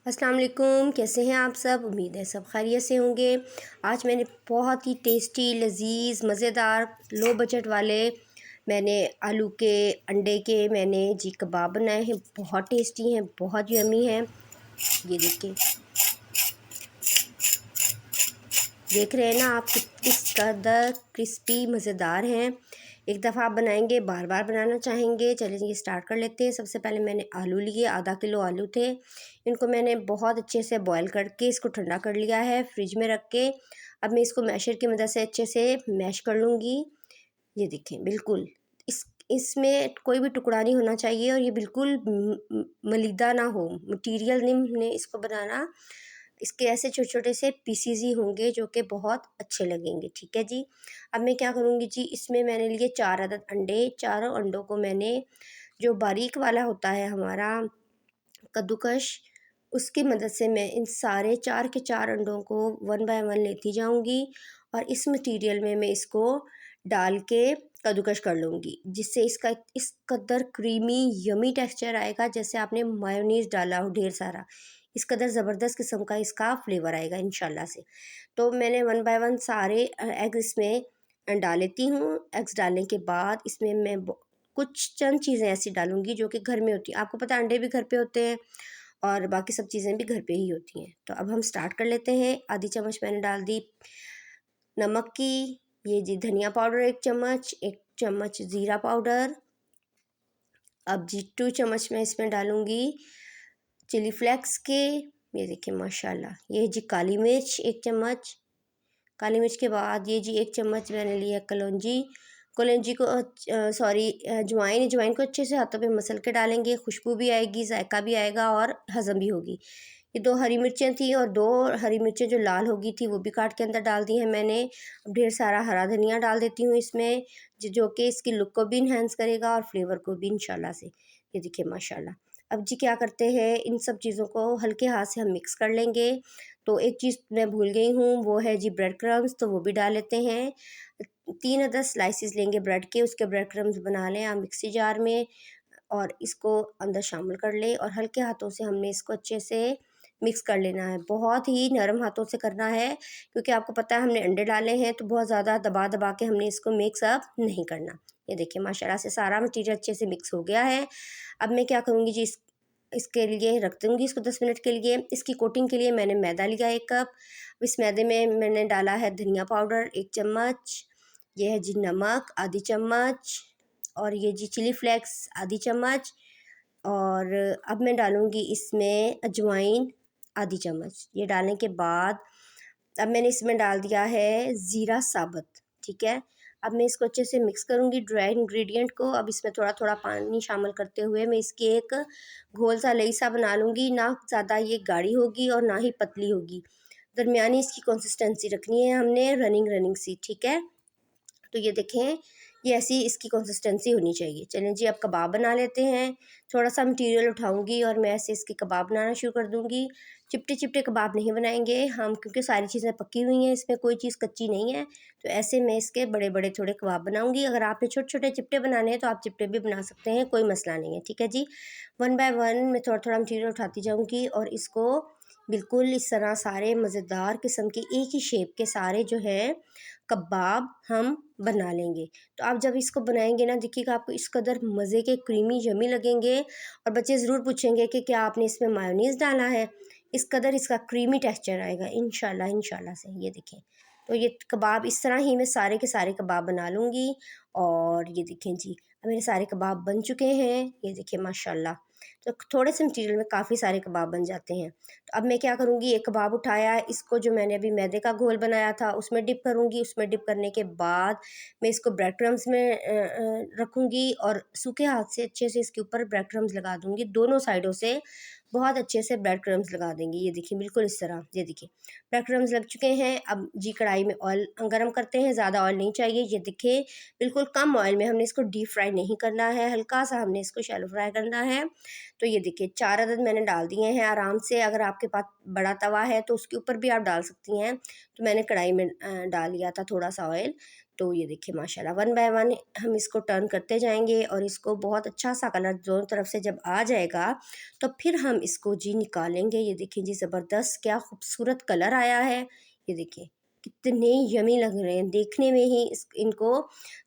अस्सलाम वालेकुम, कैसे हैं आप सब। उम्मीद है सब खैरियत से होंगे। आज मैंने बहुत ही टेस्टी लजीज़ मज़ेदार लो बजट वाले मैंने आलू के अंडे के मैंने जी कबाब बनाए हैं। बहुत टेस्टी हैं, बहुत यमी हैं। ये देखिए, देख रहे हैं ना आप किस कदर क्रिस्पी मज़ेदार हैं। एक दफ़ा आप बनाएंगे बार बार बनाना चाहेंगे। चलिए ये स्टार्ट कर लेते हैं। सबसे पहले मैंने आलू लिए, आधा किलो आलू थे। इनको मैंने बहुत अच्छे से बॉईल करके इसको ठंडा कर लिया है फ्रिज में रख के। अब मैं इसको मैशर की मदद से अच्छे से मैश कर लूँगी। ये देखें, बिल्कुल इसमें कोई भी टुकड़ा नहीं होना चाहिए और ये बिल्कुल मलीदा ना हो, मटीरियल नहीं हमने इसको बनाना। इसके ऐसे छोटे छोटे से पीसीज ही होंगे जो कि बहुत अच्छे लगेंगे। ठीक है जी। अब मैं क्या करूँगी जी, इसमें मैंने लिए 4 अदद अंडे। चारों अंडों को मैंने, जो बारीक वाला होता है हमारा कद्दूकश, उसकी मदद से मैं इन सारे 4 के 4 अंडों को वन बाय वन लेती जाऊंगी और इस मटेरियल में मैं इसको डाल के कद्दूकश कर लूँगी, जिससे इसका इस कदर क्रीमी यमी टेक्सचर आएगा जैसे आपने मायोनीज़ डाला हो ढेर सारा। इस कदर ज़बरदस्त किस्म का इसका फ्लेवर आएगा इंशाल्लाह से। तो मैंने वन बाय वन सारे एग इसमें डाल लेती हूँ। एग्स डालने के बाद इसमें मैं कुछ चंद चीज़ें ऐसी डालूँगी जो कि घर में होती हैं। आपको पता है अंडे भी घर पे होते हैं और बाकी सब चीज़ें भी घर पे ही होती हैं। तो अब हम स्टार्ट कर लेते हैं। आधी चम्मच मैंने डाल दी नमक की। ये जी धनिया पाउडर 1 चम्मच, 1 चम्मच ज़ीरा पाउडर। अब जी 2 चम्मच मैं इसमें डालूँगी चिली फ्लेक्स के। ये देखिए माशाल्लाह। ये जी काली मिर्च 1 चम्मच। काली मिर्च के बाद ये जी 1 चम्मच मैंने लिया कलौंजी। कलौंजी को सॉरी अजवाइन। अजवाइन को अच्छे से हाथों पे मसल के डालेंगे, खुशबू भी आएगी, जायका भी आएगा और हज़म भी होगी। ये 2 हरी मिर्चें थी और 2 हरी मिर्चें जो लाल हो गई थी वो भी काट के अंदर डाल दी हैं मैंने। अब ढेर सारा हरा धनिया डाल देती हूँ इसमें, जो कि इसकी लुक को भी इन्हेंस करेगा और फ्लेवर को भी इंशाल्लाह से। ये देखिए माशाल्लाह। अब जी क्या करते हैं, इन सब चीज़ों को हल्के हाथ से हम मिक्स कर लेंगे। तो एक चीज़ मैं भूल गई हूँ, वो है जी ब्रेड क्रम्स, तो वो भी डाल लेते हैं। 3 अदद स्लाइसेस लेंगे ब्रेड के, उसके ब्रेड क्रम्स बना लें आप मिक्सी जार में और इसको अंदर शामिल कर लें और हल्के हाथों से हमने इसको अच्छे से मिक्स कर लेना है। बहुत ही नरम हाथों से करना है क्योंकि आपको पता है हमने अंडे डाले हैं, तो बहुत ज़्यादा दबा दबा के हमने इसको मिक्स अप नहीं करना। ये देखिए माशाल्लाह से सारा मटीरियल अच्छे से मिक्स हो गया है। अब मैं क्या करूँगी जी, इसके लिए रख दूँगी इसको 10 मिनट के लिए। इसकी कोटिंग के लिए मैंने मैदा लिया 1 कप। इस मैदे में मैंने डाला है धनिया पाउडर 1 चम्मच, ये है जी नमक आधी चम्मच और ये जी चिली फ्लेक्स आधी चम्मच और अब मैं डालूँगी इसमें अजवाइन आधी चम्मच। ये डालने के बाद अब मैंने इसमें डाल दिया है ज़ीरा साबुत। ठीक है। अब मैं इसको अच्छे से मिक्स करूँगी ड्राई इंग्रेडिएंट को। अब इसमें थोड़ा थोड़ा पानी शामिल करते हुए मैं इसकी एक घोल सा लई सा बना लूँगी। ना ज़्यादा ये गाढ़ी होगी और ना ही पतली होगी, दरमियानी इसकी कंसिस्टेंसी रखनी है हमने, रनिंग रनिंग सी। ठीक है। तो ये देखें, ये ऐसी इसकी कंसिस्टेंसी होनी चाहिए। चलें जी अब कबाब बना लेते हैं। थोड़ा सा मटीरियल उठाऊंगी और मैं ऐसे इसके कबाब बनाना शुरू कर दूंगी। चिपटे चिपटे कबाब नहीं बनाएंगे हम क्योंकि सारी चीज़ें पकी हुई हैं, इसमें कोई चीज़ कच्ची नहीं है। तो ऐसे मैं इसके बड़े बड़े थोड़े कबाब बनाऊंगी। अगर आपने छोटे छोटे चिपटे बनाने हैं तो आप चिपटे भी बना सकते हैं, कोई मसला नहीं है। ठीक है जी। वन बाय वन मैं थोड़ा थोड़ा मटीरियल उठाती जाऊँगी और इसको बिल्कुल इस तरह सारे मज़ेदार किस्म के एक ही शेप के सारे जो है कबाब हम बना लेंगे। तो आप जब इसको बनाएंगे ना, देखिएगा आपको इस कदर मज़े के क्रीमी यमी लगेंगे और बच्चे ज़रूर पूछेंगे कि क्या आपने इसमें मायोनीज़ डाला है। इस कदर इसका क्रीमी टेक्सचर आएगा इंशाल्लाह इंशाल्लाह से। ये देखें, तो ये कबाब इस तरह ही मैं सारे के सारे कबाब बना लूँगी और ये देखें जी अब मेरे सारे कबाब बन चुके हैं। ये देखिए माशाल्लाह। तो थोड़े से मटीरियल में काफ़ी सारे कबाब बन जाते हैं। तो अब मैं क्या करूँगी, एक कबाब उठाया, इसको जो मैंने अभी मैदे का घोल बनाया था उसमें डिप करूँगी। उसमें डिप करने के बाद मैं इसको ब्रेड क्रम्स में रखूँगी और सूखे हाथ से अच्छे से इसके ऊपर ब्रेड क्रम्स लगा दूँगी। दोनों साइडों से बहुत अच्छे से ब्रेड क्रम्स लगा देंगे। ये देखिए बिल्कुल इस तरह। ये देखिए ब्रेड क्रम्स लग चुके हैं। अब जी कढ़ाई में ऑयल गरम करते हैं, ज़्यादा ऑयल नहीं चाहिए। ये देखिए बिल्कुल कम ऑयल में हमने इसको डीप फ्राई नहीं करना है, हल्का सा हमने इसको शैलो फ्राई करना है। तो ये देखिए 4 अदद मैंने डाल दिए हैं आराम से। अगर आपके पास बड़ा तवा है तो उसके ऊपर भी आप डाल सकती हैं। तो मैंने कढ़ाई में डाल लिया था थोड़ा सा ऑयल। तो ये देखिए माशाल्लाह वन बाय वन हम इसको टर्न करते जाएंगे और इसको बहुत अच्छा सा कलर दोनों तरफ से जब आ जाएगा तो फिर हम इसको जी निकालेंगे। ये देखिए जी ज़बरदस्त क्या खूबसूरत कलर आया है। ये देखिए कितने यमी लग रहे हैं, देखने में ही इनको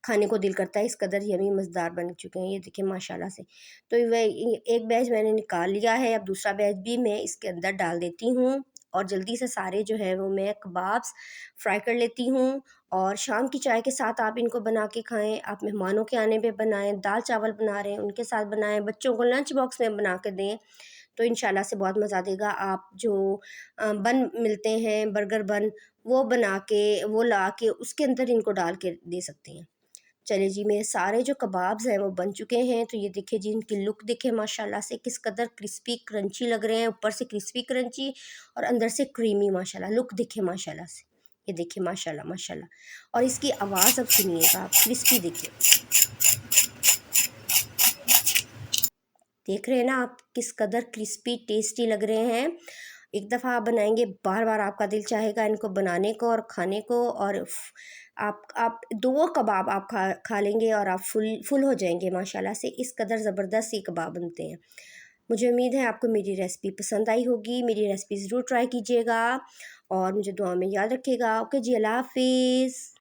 खाने को दिल करता है, इस कदर यमी मज़ेदार बन चुके हैं। ये देखिए माशाल्लाह से। तो वह एक बैच मैंने निकाल लिया है, अब दूसरा बैच भी मैं इसके अंदर डाल देती हूँ और जल्दी से सारे जो है वो मैं कबाब्स फ्राई कर लेती हूँ। और शाम की चाय के साथ आप इनको बना के खाएं, आप मेहमानों के आने पे बनाएं, दाल चावल बना रहे हैं उनके साथ बनाएं, बच्चों को लंच बॉक्स में बना के दें तो इंशाल्लाह से बहुत मज़ा देगा। आप जो बन मिलते हैं बर्गर बन, वो बना के वो ला के उसके अंदर इनको डाल के दे सकते हैं। चलिए जी मेरे सारे जो कबाब्स हैं वो बन चुके हैं। तो ये देखिए जी इनकी लुक देखिए माशाल्लाह से किस कदर क्रिस्पी क्रंची लग रहे हैं, ऊपर से क्रिस्पी क्रंची और अंदर से क्रीमी माशाल्लाह। लुक देखिए माशाल्लाह से, ये देखिए माशाल्लाह माशाल्लाह। और इसकी आवाज़ अब सुनिएगा आप, क्रिस्पी देखिए, देख रहे हैं ना आप किस कदर क्रिस्पी टेस्टी लग रहे हैं। एक दफ़ा आप बनाएंगे बार बार आपका दिल चाहेगा इनको बनाने को और खाने को। और आप दो कबाब आप खा लेंगे और आप फुल हो जाएंगे माशाल्लाह से, इस कदर ज़बरदस्त ये कबाब बनते हैं। मुझे उम्मीद है आपको मेरी रेसिपी पसंद आई होगी, मेरी रेसिपी ज़रूर ट्राई कीजिएगा और मुझे दुआ में याद रखिएगा। ओके जी, अल्लाह हाफिज़।